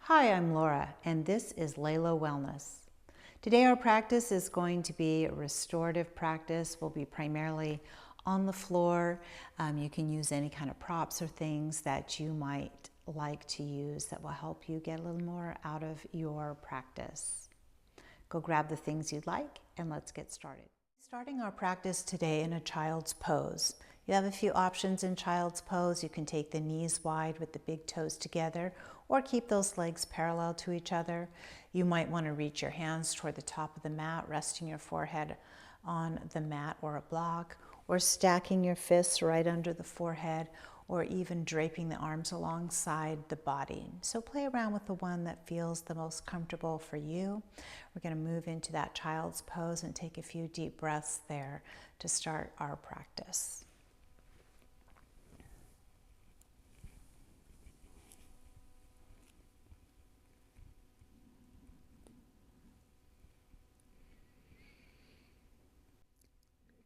Hi, I'm Laura, and this is LAYLO Wellness. Today our practice is going to be a restorative practice. We'll be primarily on the floor. You can use any kind of props or things that you might like to use that will help you get a little more out of your practice. Go grab the things you'd like and let's get started. Starting our practice today in a child's pose. You have a few options in child's pose. You can take the knees wide with the big toes together or keep those legs parallel to each other. You might want to reach your hands toward the top of the mat, resting your forehead on the mat or a block, or stacking your fists right under the forehead, or even draping the arms alongside the body. So play around with the one that feels the most comfortable for you. We're going to move into that child's pose and take a few deep breaths there to start our practice.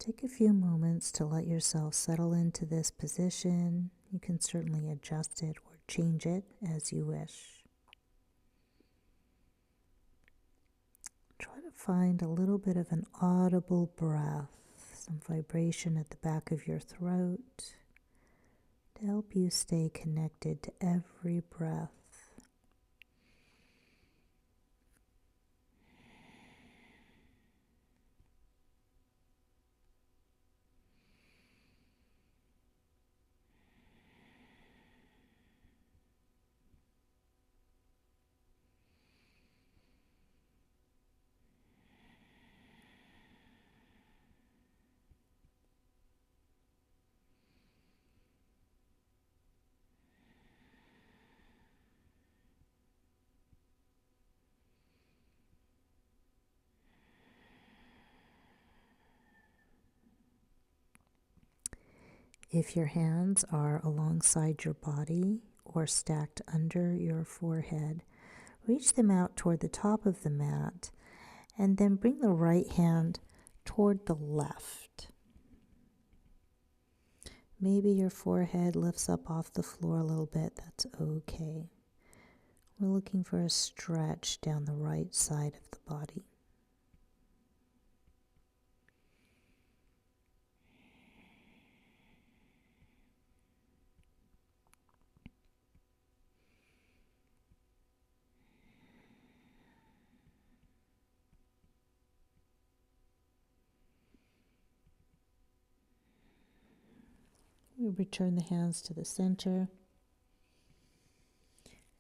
Take a few moments to let yourself settle into this position. You can certainly adjust it or change it as you wish. Try to find a little bit of an audible breath, some vibration at the back of your throat to help you stay connected to every breath. If your hands are alongside your body or stacked under your forehead, reach them out toward the top of the mat and then bring the right hand toward the left. Maybe your forehead lifts up off the floor a little bit. That's okay. We're looking for a stretch down the right side of the body. We return the hands to the center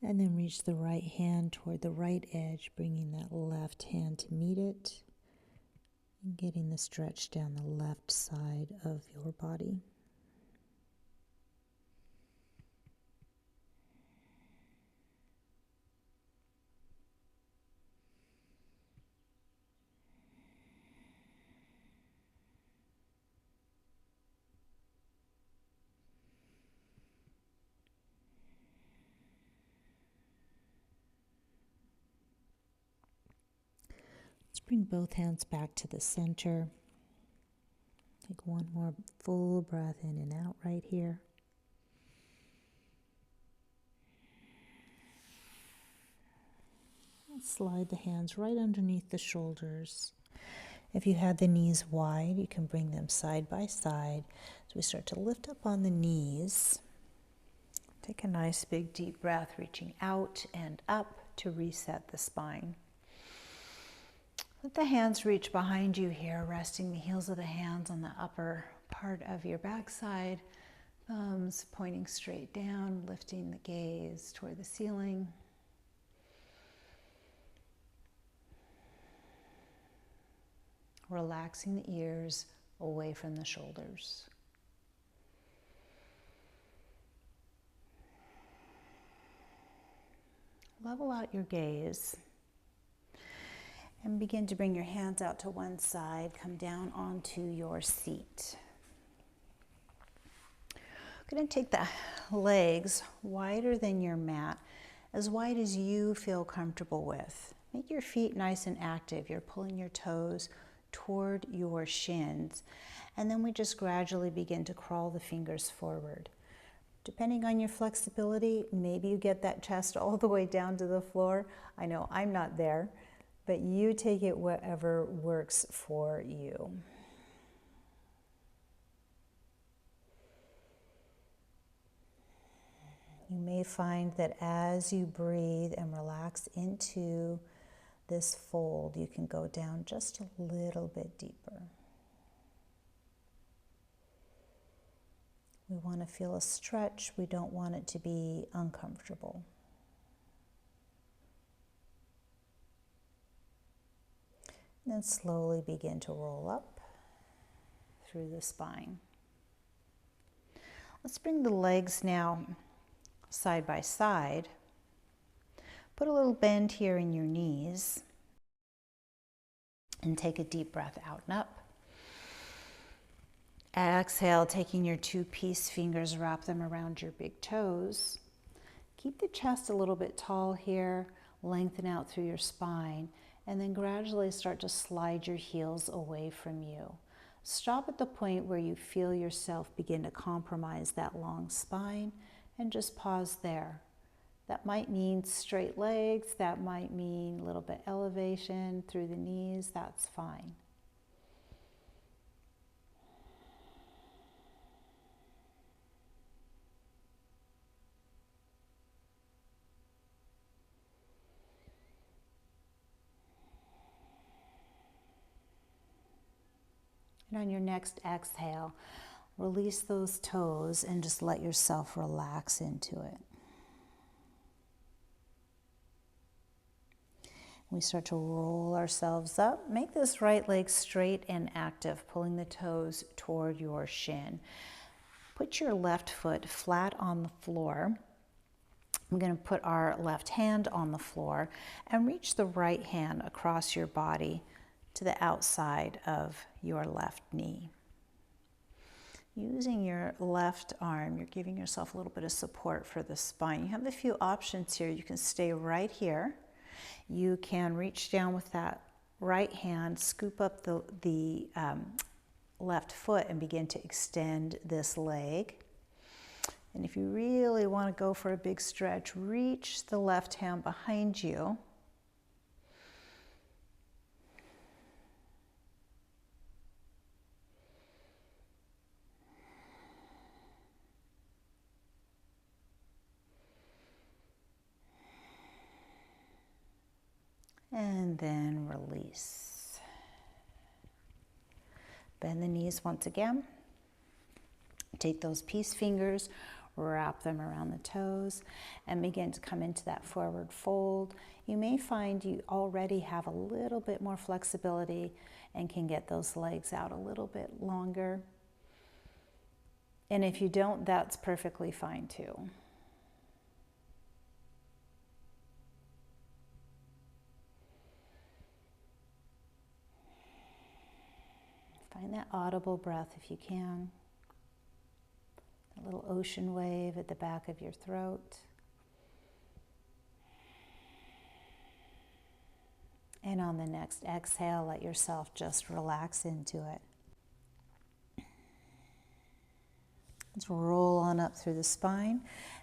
and then reach the right hand toward the right edge, bringing that left hand to meet it and getting the stretch down the left side of your body. Let's bring both hands back to the center. Take one more full breath in and out right here. And slide the hands right underneath the shoulders. If you had the knees wide, you can bring them side by side. So we start to lift up on the knees. Take a nice big deep breath, reaching out and up to reset the spine. Let the hands reach behind you here, resting the heels of the hands on the upper part of your backside. Thumbs pointing straight down, lifting the gaze toward the ceiling. Relaxing the ears away from the shoulders. Level out your gaze. And begin to bring your hands out to one side, come down onto your seat. I'm going to take the legs wider than your mat, as wide as you feel comfortable with. Make your feet nice and active. You're pulling your toes toward your shins. And then we just gradually begin to crawl the fingers forward. Depending on your flexibility, maybe you get that chest all the way down to the floor. I know I'm not there, but you take it whatever works for you. You may find that as you breathe and relax into this fold, you can go down just a little bit deeper. We want to feel a stretch. We don't want it to be uncomfortable. And then slowly begin to roll up through the spine. Let's bring the legs now side by side. Put a little bend here in your knees and take a deep breath out and up. Exhale, taking your 2 peace fingers, wrap them around your big toes. Keep the chest a little bit tall here, lengthen out through your spine, and then gradually start to slide your heels away from you. Stop at the point where you feel yourself begin to compromise that long spine, and just pause there. That might mean straight legs, that might mean a little bit elevation through the knees, that's fine. And on your next exhale, release those toes and just let yourself relax into it. We start to roll ourselves up. Make this right leg straight and active, pulling the toes toward your shin. Put your left foot flat on the floor. I'm going to put our left hand on the floor and reach the right hand across your body to the outside of your left knee. Using your left arm, you're giving yourself a little bit of support for the spine. You have a few options here. You can stay right here. You can reach down with that right hand, scoop up the left foot and begin to extend this leg. And if you really want to go for a big stretch, reach the left hand behind you. And then release. Bend the knees once again. Take those peace fingers, wrap them around the toes, and begin to come into that forward fold. You may find you already have a little bit more flexibility and can get those legs out a little bit longer. And if you don't, that's perfectly fine too. Find that audible breath if you can. A little ocean wave at the back of your throat. And on the next exhale, let yourself just relax into it. Let's roll on up through the spine.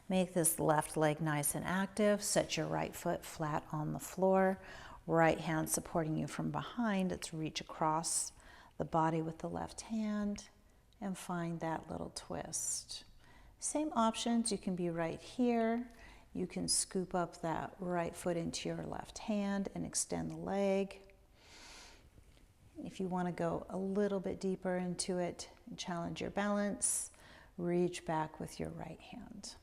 Make this left leg nice and active. Set your right foot flat on the floor. Right hand supporting you from behind. Let's reach across the body with the left hand and find that little twist. Same options, you can be right here. You can scoop up that right foot into your left hand and extend the leg. If you want to go a little bit deeper into it and challenge your balance, reach back with your right hand.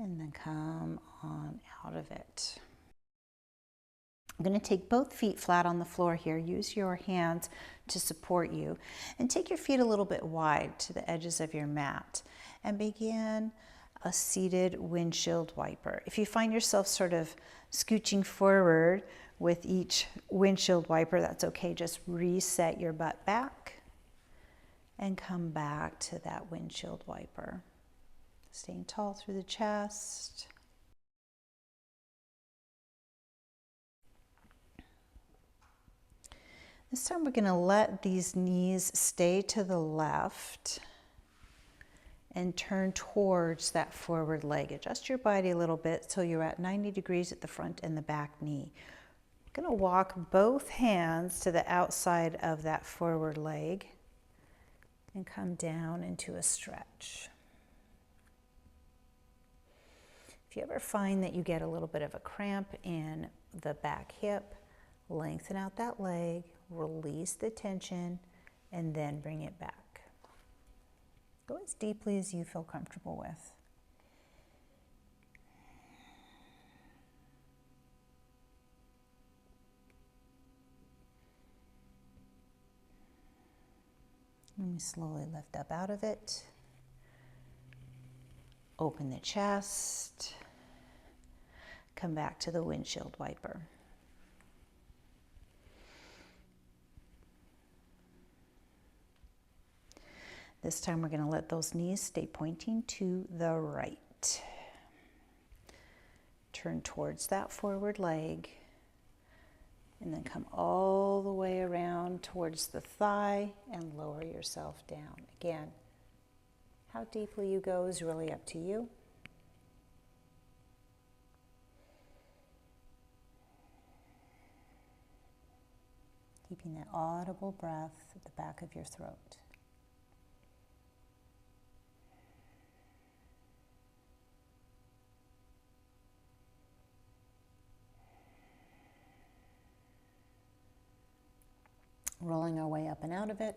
And then come on out of it. I'm going to take both feet flat on the floor here. Use your hands to support you. And take your feet a little bit wide to the edges of your mat. And begin a seated windshield wiper. If you find yourself sort of scooching forward, with each windshield wiper, that's okay. Just reset your butt back and come back to that windshield wiper. Staying tall through the chest. This time we're going to let these knees stay to the left and turn towards that forward leg. Adjust your body a little bit till you're at 90 degrees at the front and the back knee. I'm going to walk both hands to the outside of that forward leg and come down into a stretch. If you ever find that you get a little bit of a cramp in the back hip, lengthen out that leg, release the tension, and then bring it back. Go as deeply as you feel comfortable with. And we slowly lift up out of it. Open the chest. Come back to the windshield wiper. This time we're going to let those knees stay pointing to the right. Turn towards that forward leg and then come all the way around towards the thigh and lower yourself down. Again, how deeply you go is really up to you. Keeping that audible breath at the back of your throat. Rolling our way up and out of it.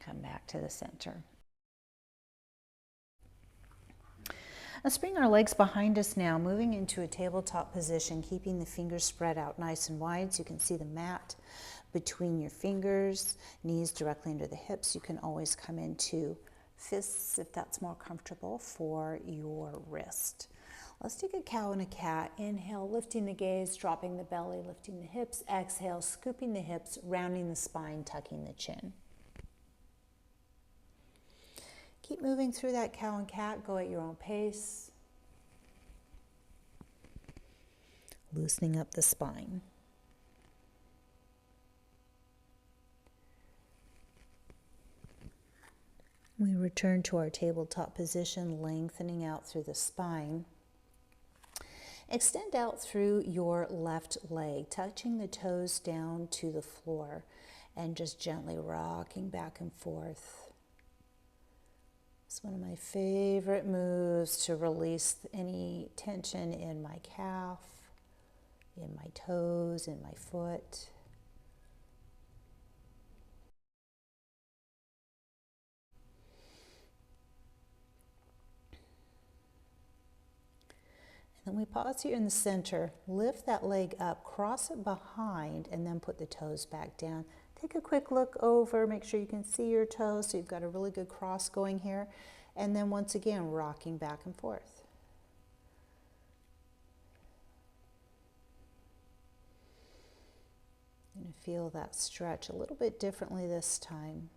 Come back to the center. Let's bring our legs behind us now, moving into a tabletop position, keeping the fingers spread out nice and wide so you can see the mat between your fingers, knees directly under the hips. You can always come into fists if that's more comfortable for your wrist. Let's take a cow and a cat. Inhale, lifting the gaze, dropping the belly, lifting the hips. Exhale, scooping the hips, rounding the spine, tucking the chin. Keep moving through that cow and cat. Go at your own pace. Loosening up the spine. We return to our tabletop position, lengthening out through the spine. Extend out through your left leg, touching the toes down to the floor and just gently rocking back and forth. It's one of my favorite moves to release any tension in my calf, in my toes, in my foot. Then we pause here in the center, lift that leg up, cross it behind, and then put the toes back down. Take a quick look over, make sure you can see your toes, so you've got a really good cross going here. And then once again, rocking back and forth. You're going to feel that stretch a little bit differently this time.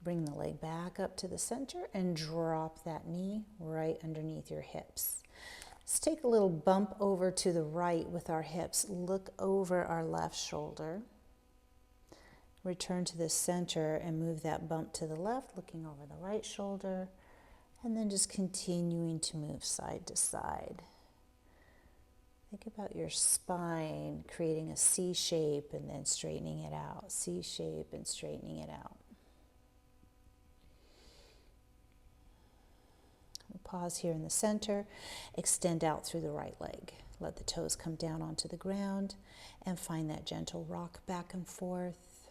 Bring the leg back up to the center and drop that knee right underneath your hips. Let's take a little bump over to the right with our hips. Look over our left shoulder. Return to the center and move that bump to the left, looking over the right shoulder, and then just continuing to move side to side. Think about your spine creating a C shape and then straightening it out. C shape and straightening it out. Pause here in the center, extend out through the right leg. Let the toes come down onto the ground and find that gentle rock back and forth.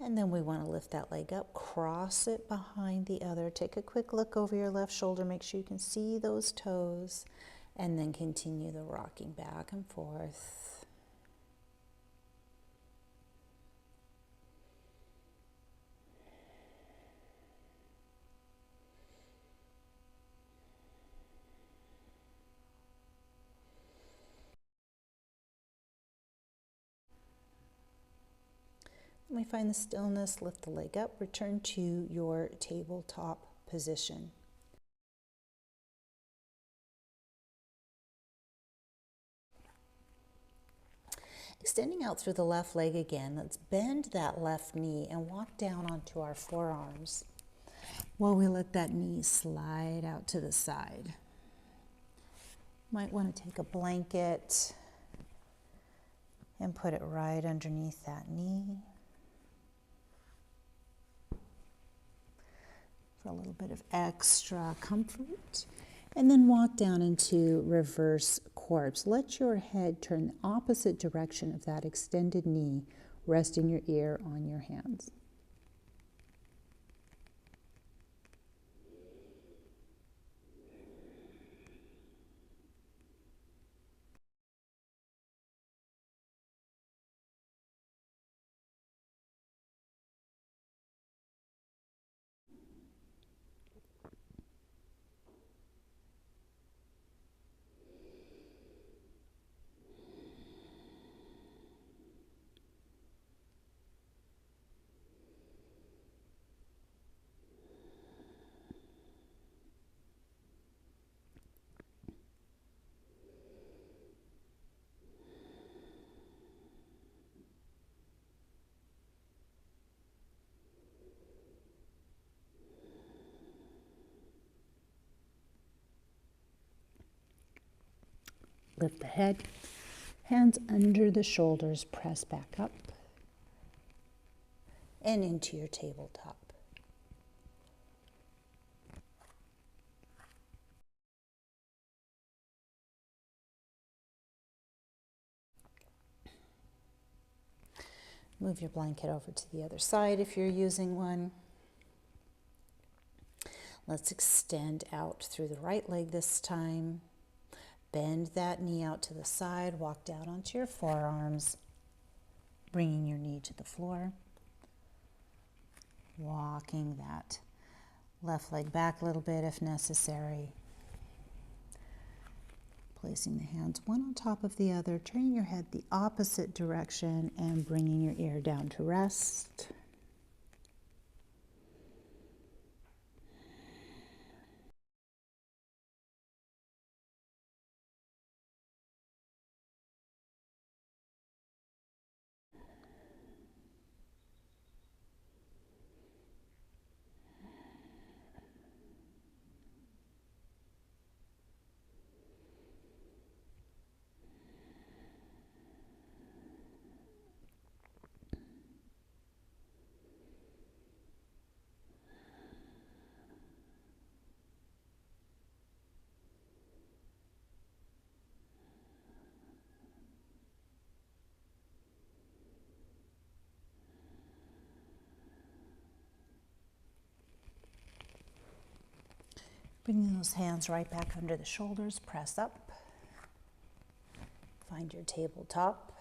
And then we want to lift that leg up, cross it behind the other. Take a quick look over your left shoulder. Make sure you can see those toes. And then continue the rocking back and forth. When we find the stillness, lift the leg up, return to your tabletop position. Extending out through the left leg again, let's bend that left knee and walk down onto our forearms while we let that knee slide out to the side. Might want to take a blanket and put it right underneath that knee for a little bit of extra comfort. And then walk down into reverse corpse. Let your head turn the opposite direction of that extended knee, resting your ear on your hands. Lift the head, hands under the shoulders, press back up and into your tabletop. Move your blanket over to the other side if you're using one. Let's extend out through the right leg this time. Bend that knee out to the side, walk down onto your forearms, bringing your knee to the floor. Walking that left leg back a little bit if necessary. Placing the hands one on top of the other, turning your head the opposite direction and bringing your ear down to rest. Bringing those hands right back under the shoulders, press up. Find your tabletop.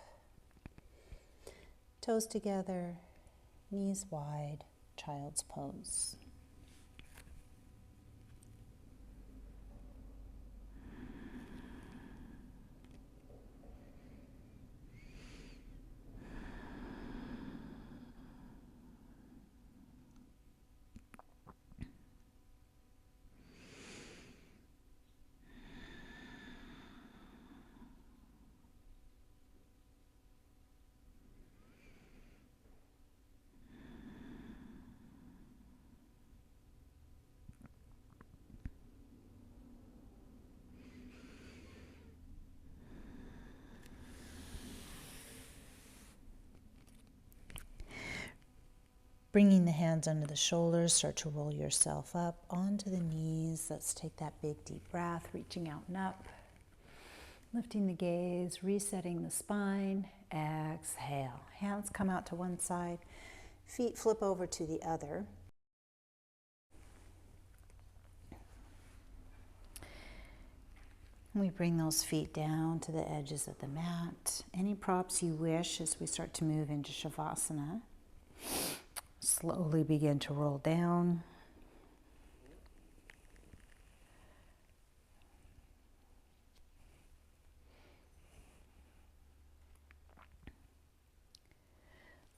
Toes together, knees wide, child's pose. Bringing the hands under the shoulders, start to roll yourself up onto the knees. Let's take that big deep breath, reaching out and up. Lifting the gaze, resetting the spine. Exhale. Hands come out to one side. Feet flip over to the other. We bring those feet down to the edges of the mat. Any props you wish as we start to move into Shavasana. Slowly begin to roll down.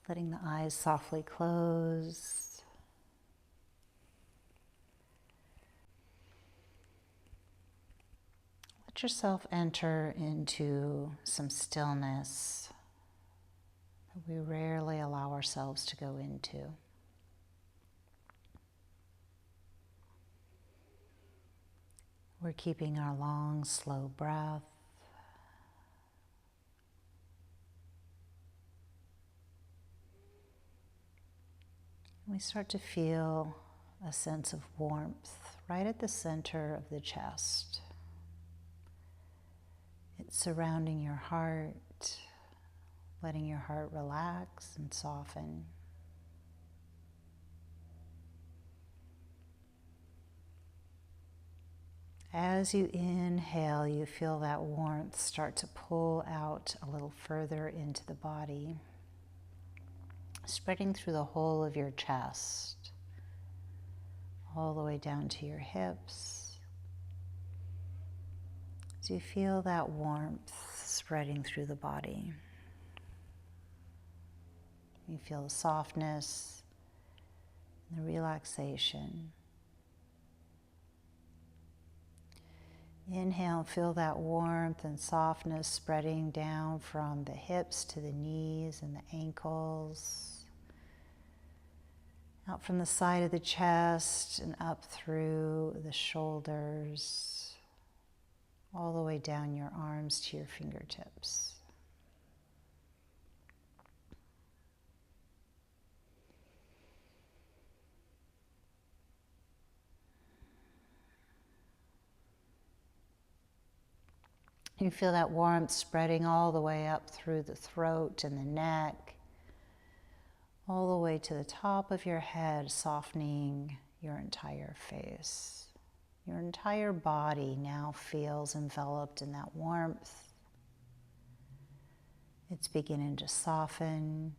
Letting the eyes softly close. Let yourself enter into some stillness that we rarely allow ourselves to go into. We're keeping our long, slow breath. We start to feel a sense of warmth right at the center of the chest. It's surrounding your heart, letting your heart relax and soften. As you inhale, you feel that warmth start to pull out a little further into the body, spreading through the whole of your chest, all the way down to your hips. So you feel that warmth spreading through the body. You feel the softness, the relaxation. Inhale, feel that warmth and softness spreading down from the hips to the knees and the ankles, out from the side of the chest and up through the shoulders, all the way down your arms to your fingertips. You feel that warmth spreading all the way up through the throat and the neck, all the way to the top of your head, softening your entire face. Your entire body now feels enveloped in that warmth. It's beginning to soften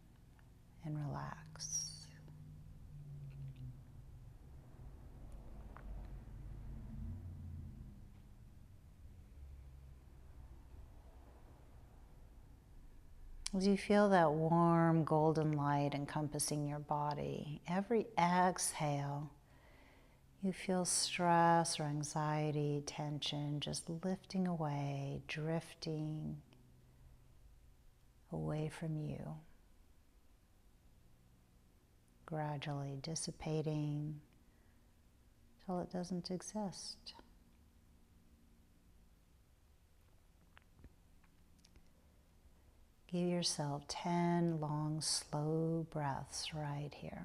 and relax. As you feel that warm golden light encompassing your body, every exhale, you feel stress or anxiety, tension just lifting away, drifting away from you, gradually dissipating till it doesn't exist. Give yourself 10 long, slow breaths right here.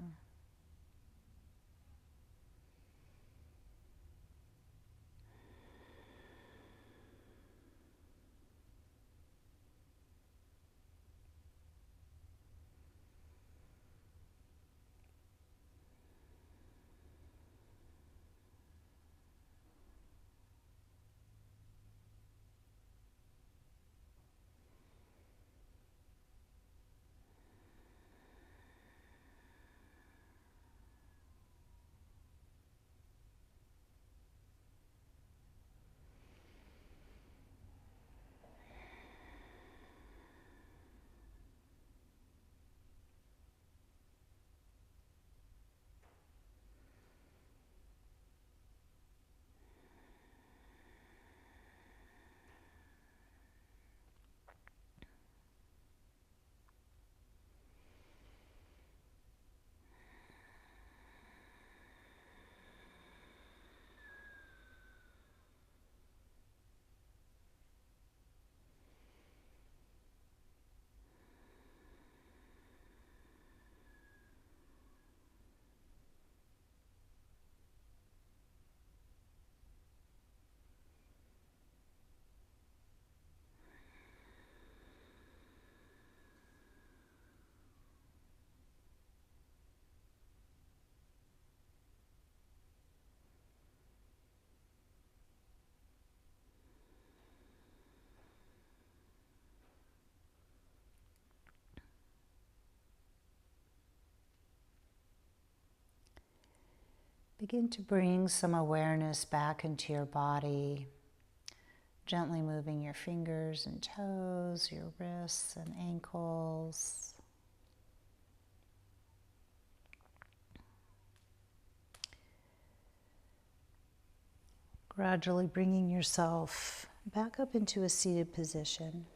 Begin to bring some awareness back into your body, gently moving your fingers and toes, your wrists and ankles. Gradually bringing yourself back up into a seated position.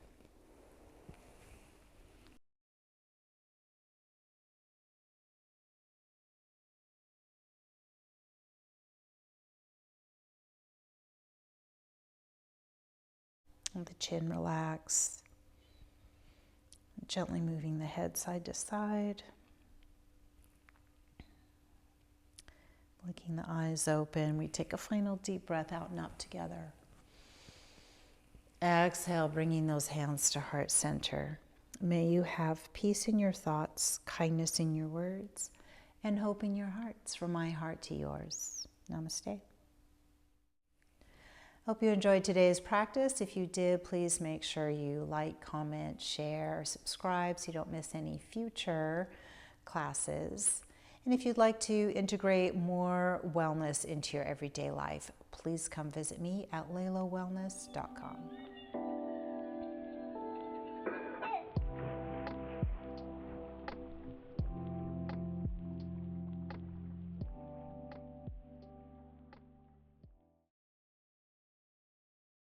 And the chin relaxed. Gently moving the head side to side. Blinking the eyes open. We take a final deep breath out and up together. Exhale, bringing those hands to heart center. May you have peace in your thoughts, kindness in your words, and hope in your hearts, from my heart to yours. Namaste. Hope you enjoyed today's practice. If you did, please make sure you like, comment, share, or subscribe so you don't miss any future classes. And if you'd like to integrate more wellness into your everyday life, please come visit me at laylowellness.com.